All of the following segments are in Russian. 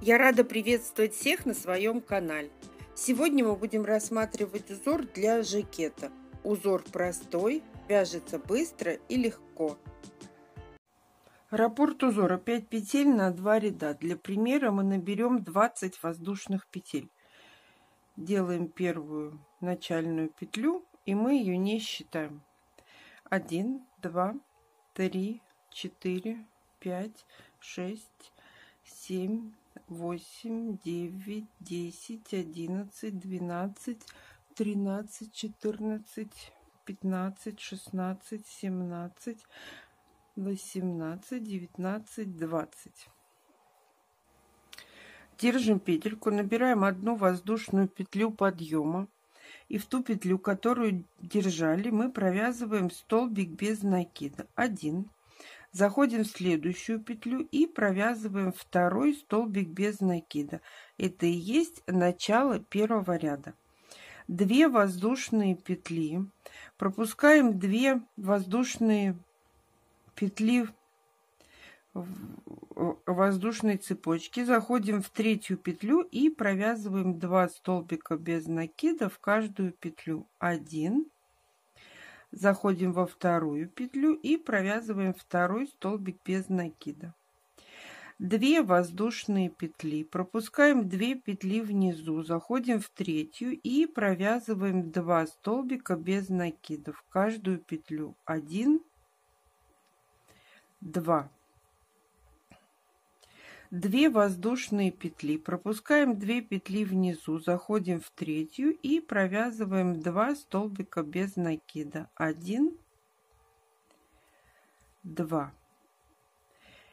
Я рада приветствовать всех на своем канале. Сегодня мы будем рассматривать узор для жакета. Узор простой, вяжется быстро и легко. Раппорт узора 5 петель на 2 ряда. Для примера мы наберем 20 воздушных петель. Делаем первую начальную петлю и мы ее не считаем. 1, 2, 3, 4, 5, 6, 7, 8, 9, 10, 11, 12, 13, 14, 15, 16, 17, 18, 19, 20. Держим петельку, набираем одну воздушную петлю подъема. И в ту петлю, которую держали, мы провязываем столбик без накида. 1. Заходим в следующую петлю и провязываем второй столбик без накида. Это и есть начало первого ряда. 2 воздушные петли. Пропускаем 2 воздушные петли воздушной цепочки, заходим в третью петлю и провязываем 2 столбика без накида в каждую петлю. 1. Заходим во вторую петлю и провязываем второй столбик без накида. 2 воздушные петли, пропускаем 2 петли внизу, заходим в третью и провязываем 2 столбика без накида в каждую петлю. 1, 2. 2 воздушные петли, пропускаем 2 петли внизу, заходим в третью и провязываем 2 столбика без накида. 1, 2.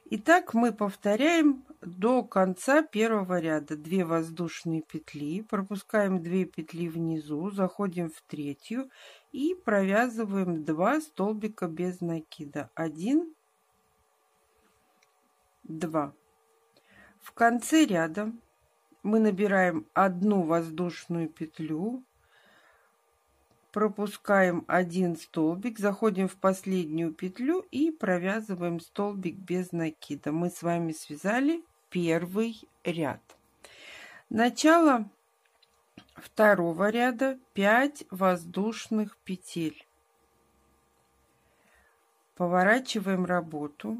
Итак, мы повторяем до конца первого ряда. 2 воздушные петли, пропускаем 2 петли внизу, заходим в третью и провязываем 2 столбика без накида. 1, 2. В конце ряда мы набираем одну воздушную петлю, пропускаем 1 столбик, заходим в последнюю петлю и провязываем столбик без накида. Мы с вами связали первый ряд. Начало второго ряда 5 воздушных петель. Поворачиваем работу.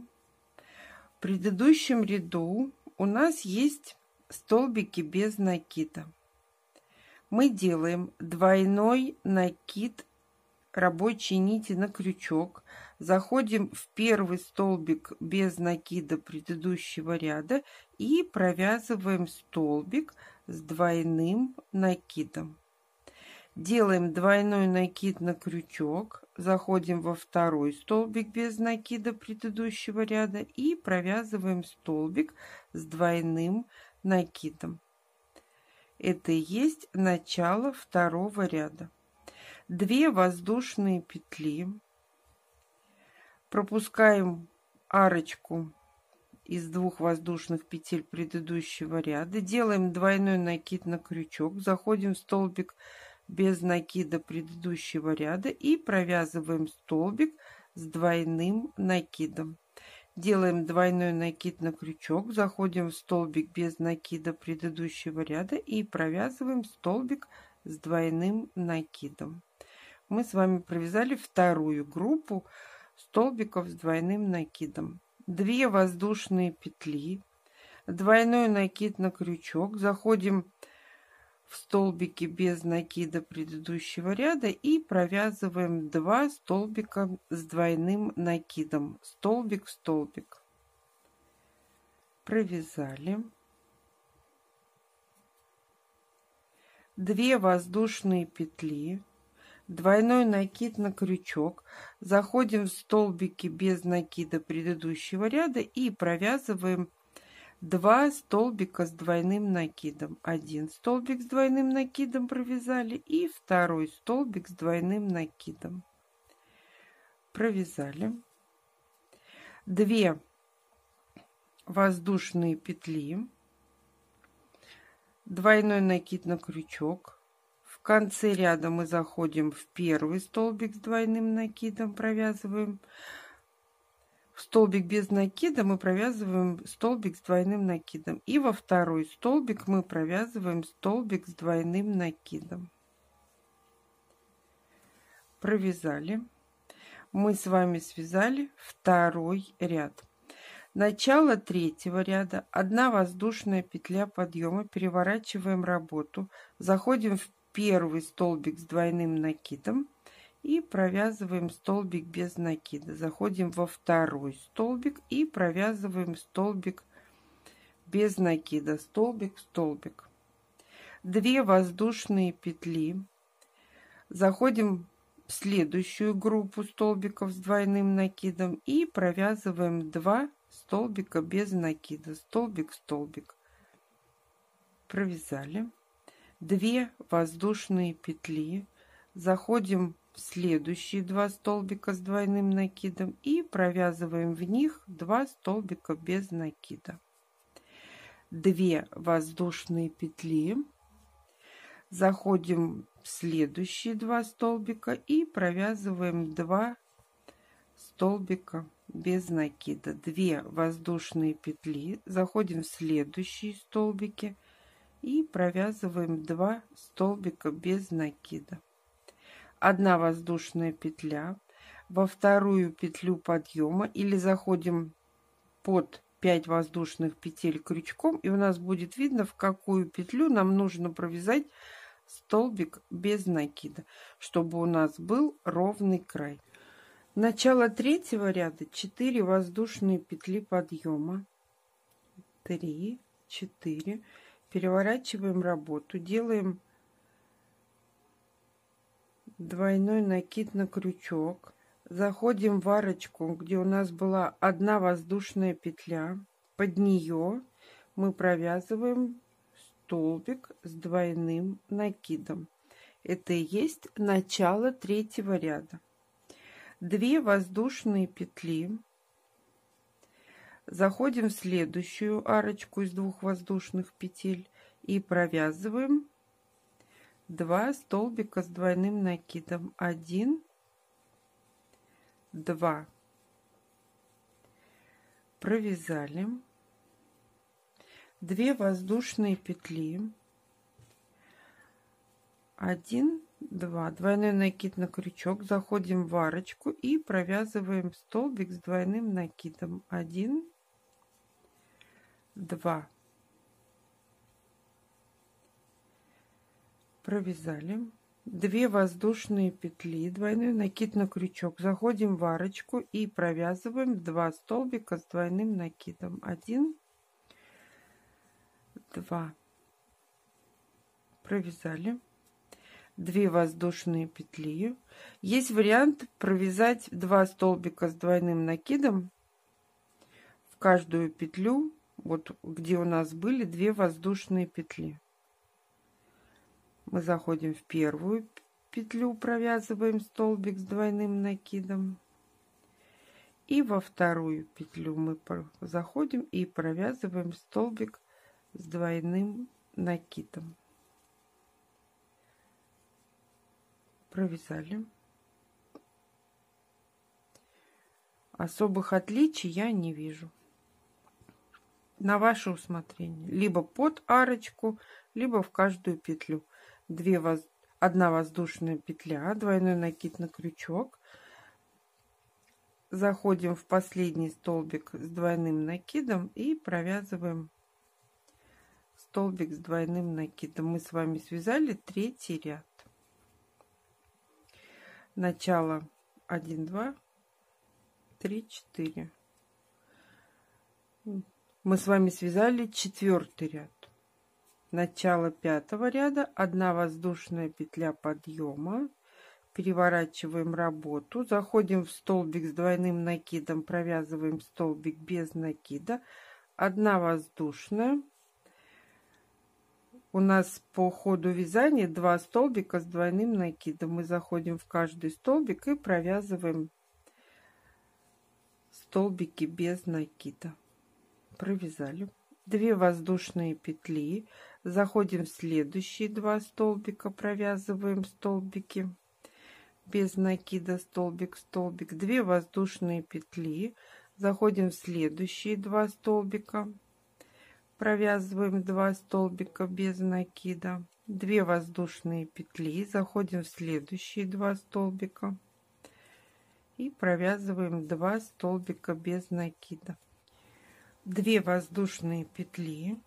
В предыдущем ряду у нас есть столбики без накида. Мы делаем двойной накид рабочей нити на крючок, заходим в первый столбик без накида предыдущего ряда и провязываем столбик с двойным накидом. Делаем двойной накид на крючок, заходим во второй столбик без накида предыдущего ряда и провязываем столбик с двойным накидом. Это и есть начало второго ряда. 2 воздушные петли, пропускаем арочку из 2 воздушных петель предыдущего ряда, делаем двойной накид на крючок, заходим в столбик без накида предыдущего ряда и провязываем столбик с двойным накидом. Делаем двойной накид на крючок, заходим в столбик без накида предыдущего ряда и провязываем столбик с двойным накидом. Мы с вами провязали вторую группу столбиков с двойным накидом. 2 воздушные петли, двойной накид на крючок, заходим в столбики без накида предыдущего ряда и провязываем 2 столбика с двойным накидом, столбик в столбик. Провязали. 2 воздушные петли, двойной накид на крючок, заходим в столбики без накида предыдущего ряда и провязываем 2 столбика с двойным накидом. 1 столбик с двойным накидом провязали и второй столбик с двойным накидом. Провязали. 2 воздушные петли, двойной накид на крючок. В конце ряда мы заходим в первый столбик с двойным накидом, провязываем. в столбик без накида мы провязываем столбик с двойным накидом. И во второй столбик мы провязываем столбик с двойным накидом. Провязали. Мы с вами связали второй ряд. Начало третьего ряда. 1 воздушная петля подъема. Переворачиваем работу. Заходим в первый столбик с двойным накидом. И провязываем столбик без накида. Заходим во второй столбик и провязываем столбик без накида. Столбик, столбик. 2 воздушные петли. Заходим в следующую группу столбиков с двойным накидом и провязываем 2 столбика без накида. Столбик, столбик. Провязали. 2 воздушные петли. Заходим в следующие 2 столбика с двойным накидом и провязываем в них 2 столбика без накида. 2 воздушные петли. Заходим в следующие 2 столбика и провязываем 2 столбика без накида. 2 воздушные петли. Заходим в следующие столбики и провязываем 2 столбика без накида. 1 воздушная петля. Во вторую петлю подъема или заходим под 5 воздушных петель крючком, и у нас будет видно, в какую петлю нам нужно провязать столбик без накида, чтобы у нас был ровный край. Начало третьего ряда. 4 воздушные петли подъема. 3, 4. Переворачиваем работу. Делаем двойной накид на крючок. Заходим в арочку, где у нас была 1 воздушная петля. Под нее мы провязываем столбик с двойным накидом. Это и есть начало третьего ряда. 2 воздушные петли. Заходим в следующую арочку из 2 воздушных петель и провязываем 2 столбика с двойным накидом. 1, 2. Провязали. 2 воздушные петли. 1, 2. Двойной накид на крючок. Заходим в арочку и провязываем столбик с двойным накидом. 1, 2. Провязали. 2 воздушные петли, двойной накид на крючок. Заходим в арочку и провязываем 2 столбика с двойным накидом. 1, 2. Провязали. 2 воздушные петли. Есть вариант провязать 2 столбика с двойным накидом в каждую петлю, вот где у нас были 2 воздушные петли. Мы заходим в первую петлю, провязываем столбик с двойным накидом. И во вторую петлю мы заходим и провязываем столбик с двойным накидом. Провязали. Особых отличий я не вижу. На ваше усмотрение. Либо под арочку, либо в каждую петлю. 1 воздушная петля, двойной накид на крючок. Заходим в последний столбик с двойным накидом и провязываем столбик с двойным накидом. Мы с вами связали третий ряд. Начало 1, 2, 3, 4. Мы с вами связали четвертый ряд. Начало 5-го ряда. 1 воздушная петля подъема. Переворачиваем работу. Заходим в столбик с двойным накидом. Провязываем столбик без накида. 1 воздушная. У нас по ходу вязания 2 столбика с двойным накидом. Мы заходим в каждый столбик и провязываем столбики без накида. Провязали. 2 воздушные петли. Заходим в следующие 2 столбика, провязываем столбики без накида, столбик, столбик. 2 воздушные петли. Заходим в следующие 2 столбика, провязываем 2 столбика без накида, 2 воздушные петли, заходим в следующие 2 столбика и провязываем 2 столбика без накида, 2 воздушные петли,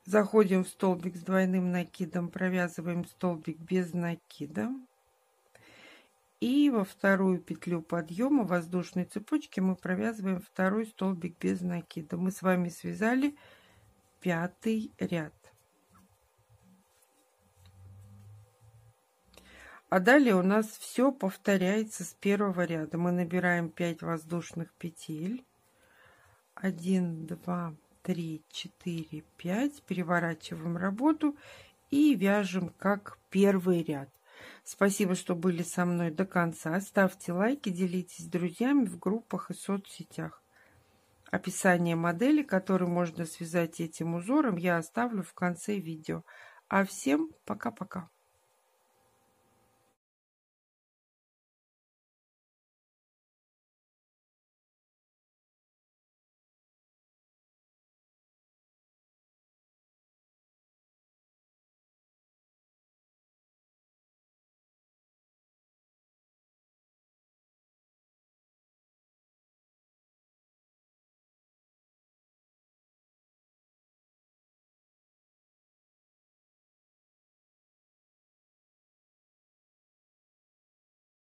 заходим в столбик с двойным накидом, провязываем столбик без накида. И во вторую петлю подъема воздушной цепочки мы провязываем второй столбик без накида. Мы с вами связали 5-й ряд. А далее у нас все повторяется с 1-го ряда. Мы набираем 5 воздушных петель. 1, 2, 3, 4, 5. Переворачиваем работу и вяжем как 1-й ряд. Спасибо, что были со мной до конца. Ставьте лайки, делитесь с друзьями в группах и соцсетях. Описание модели, которую можно связать этим узором, я оставлю в конце видео. А всем пока-пока.